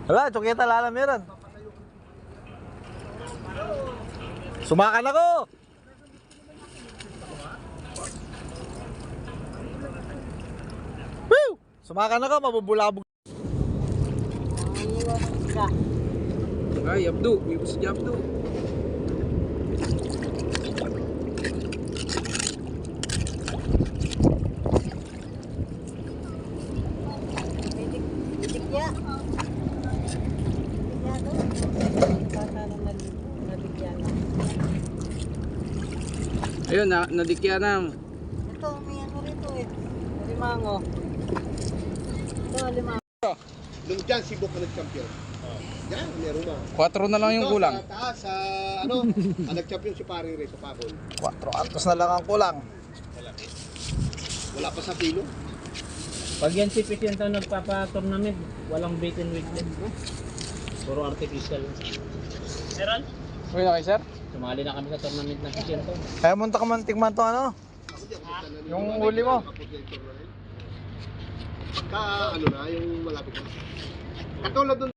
Wala, tsukita lala meron. Sumakan ako! Woo! Sumakan ako, mabubulabog. Ay, Abdo. May gusto si Abdo. Ayun, nadikya na. Ito, may ano rito eh. Limango. Ito, limango. Lumpian si Boca nag-champion. Yan, meron na. 4 na lang yung kulang. Sa taas, sa ano, nag-champion si Paring Ray sa Pacol. 4 altos na lang ang kulang. Wala pa sa kilo. Pag yan si Pit yan tayo nagpapa-tournament, walang bait and weakness. Puro artificial. Meron? Okay na kayo, sir? Sumali na kami sa tournament ng Pit yan to. Kaya munta ka man tingman to ano? Yung huli mo. Ka ano na, yung malapit na. Katulad dun